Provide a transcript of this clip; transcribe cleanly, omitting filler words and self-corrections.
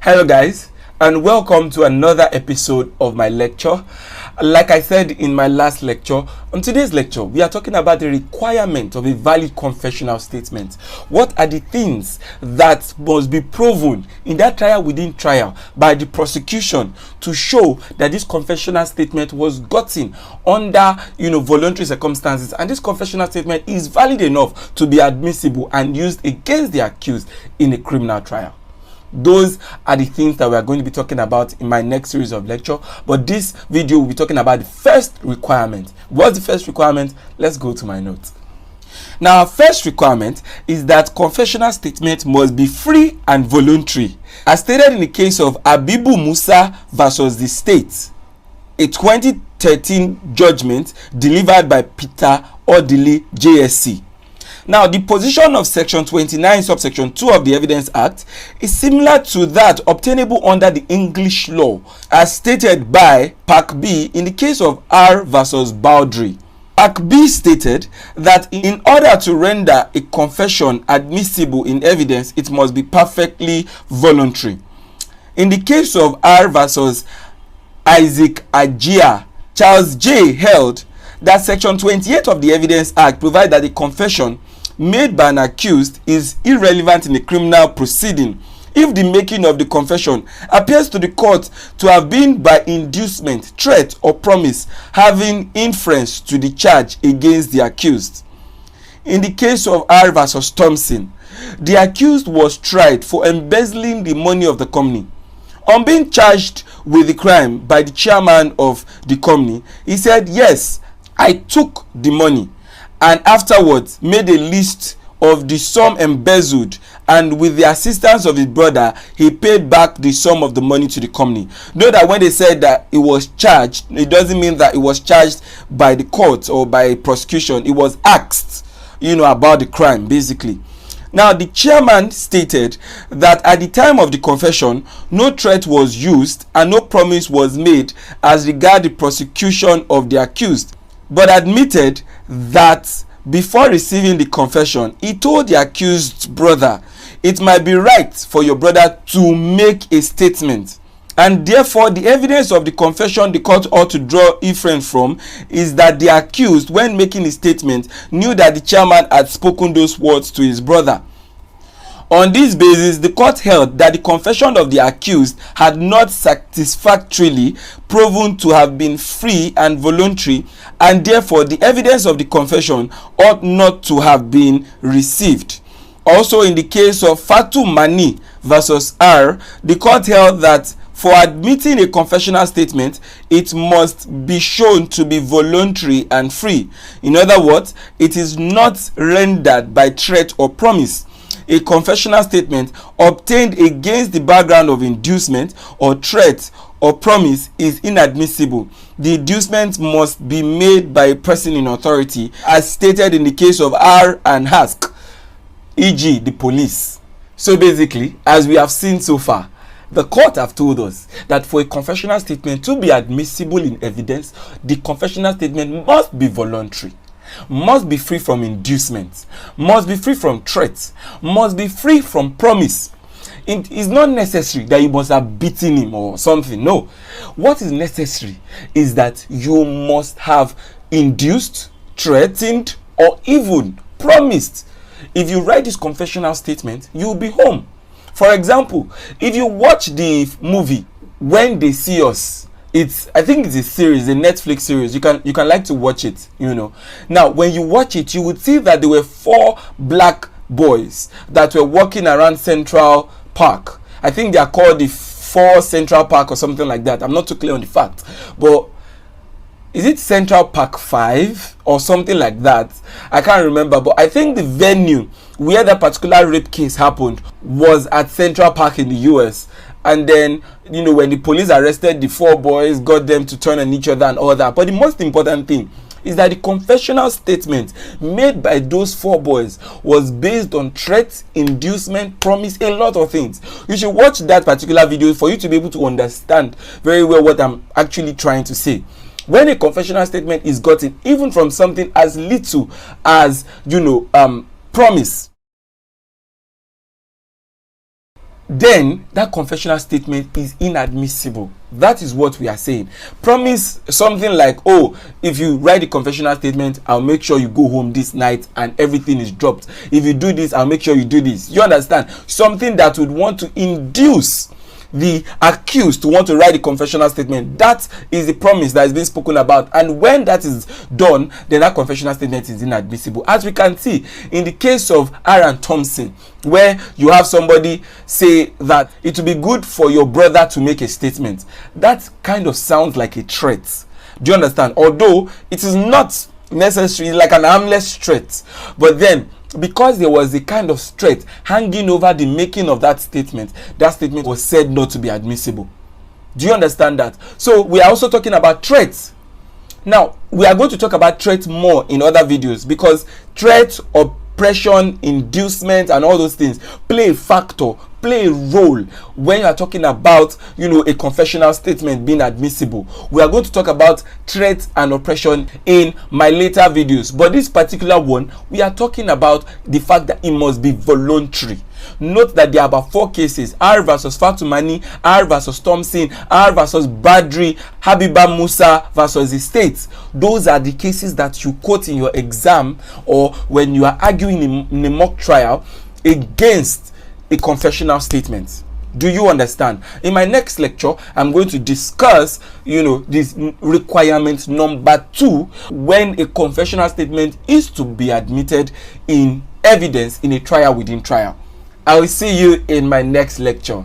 Hello guys, and welcome to another episode of my lecture. Like I said in my last lecture, on today's lecture we are talking about the requirement of a valid confessional statement. What are the things that must be proven in that trial within trial by the prosecution to show that this confessional statement was gotten under voluntary circumstances, and this confessional statement is valid enough to be admissible and used against the accused in a criminal trial. Those are the things that we are going to be talking about in my next series of lecture, but this video will be talking about the first requirement. What's the first requirement? Let's go to my notes. Now, our first requirement is that confessional statement must be free and voluntary, as stated in the case of HABIBU MUSA versus the state, a 2013 judgment delivered by Peter Ordili JSC. Now, the position of Section 29, subsection 2 of the Evidence Act is similar to that obtainable under the English law, as stated by Part B in the case of R versus BALDRY. Part B stated that in order to render a confession admissible in evidence, it must be perfectly voluntary. In the case of R versus ISSAC AJIA, Charles J. held that Section 28 of the Evidence Act provides that the confession made by an accused is irrelevant in a criminal proceeding if the making of the confession appears to the court to have been by inducement, threat, or promise having inference to the charge against the accused. In the case of R versus Thompson, the accused was tried for embezzling the money of the company. On being charged with the crime by the chairman of the company, he said, "Yes, I took the money," and afterwards made a list of the sum embezzled, and with the assistance of his brother he paid back the sum of the money to the company. Note that when they said that it was charged, it doesn't mean that it was charged by the court or by prosecution. It was asked about the crime basically. Now, the chairman stated that at the time of the confession, no threat was used and no promise was made as regard the prosecution of the accused, but admitted that before receiving the confession, he told the accused brother, "It might be right for your brother to make a statement." And therefore, the evidence of the confession the court ought to draw inference from is that the accused, when making his statement, knew that the chairman had spoken those words to his brother. On this basis, the court held that the confession of the accused had not satisfactorily proven to have been free and voluntary, and therefore the evidence of the confession ought not to have been received. Also, in the case of FATUMANI versus R, the court held that for admitting a confessional statement, it must be shown to be voluntary and free. In other words, it is not rendered by threat or promise. A confessional statement obtained against the background of inducement or threat or promise is inadmissible. The inducement must be made by a person in authority, as stated in the case of R and HASKE, e.g. the police. So basically, as we have seen so far, the court have told us that for a confessional statement to be admissible in evidence, the confessional statement must be voluntary, must be free from inducement, must be free from threats, must be free from promise. It is not necessary that you must have beaten him or something. No. What is necessary is that you must have induced, threatened, or even promised. If you write this confessional statement, you will be home. For example, if you watch the movie When They See Us, I think it's a series, a Netflix series. You can like to watch it, Now, when you watch it, you would see that there were 4 black boys that were walking around Central Park. I think they are called the 4 Central Park or something like that. I'm not too clear on the fact, but is it Central Park 5 or something like that? I can't remember, but I think the venue where that particular rape case happened was at Central Park in the US. And then, when the police arrested the 4 boys, got them to turn on each other and all that. But the most important thing is that the confessional statement made by those 4 boys was based on threats, inducement, promise, a lot of things. You should watch that particular video for you to be able to understand very well what I'm actually trying to say. When a confessional statement is gotten, even from something as little as, promise, then that confessional statement is inadmissible. That is what we are saying. Promise something like, oh, if you write the confessional statement, I'll make sure you go home this night and everything is dropped. If you do this, I'll make sure you do this. You understand? Something that would want to induce the accused to want to write the confessional statement. That is the promise that is being spoken about, and when that is done, then that confessional statement is inadmissible. As we can see in the case of Thompson, where you have somebody say that it will be good for your brother to make a statement. That kind of sounds like a threat. Do you understand? Although it is not necessarily like an harmless threat, but then because there was a kind of threat hanging over the making of that statement was said not to be admissible. Do you understand that? So we are also talking about threats. Now, we are going to talk about threats more in other videos, because threats, oppression, inducement, and all those things play a factor, play a role when you are talking about, a confessional statement being admissible. We are going to talk about threats and oppression in my later videos, but this particular one, we are talking about the fact that it must be voluntary. Note that there are about 4 cases: R versus FATUMANI, R versus Thompson, R versus BALDRY, HABIBU MUSA versus the states. Those are the cases that you quote in your exam or when you are arguing in a mock trial against a confessional statement. Do you understand? In my next lecture, I'm going to discuss, this requirement number 2, when a confessional statement is to be admitted in evidence in a trial within trial. I will see you in my next lecture.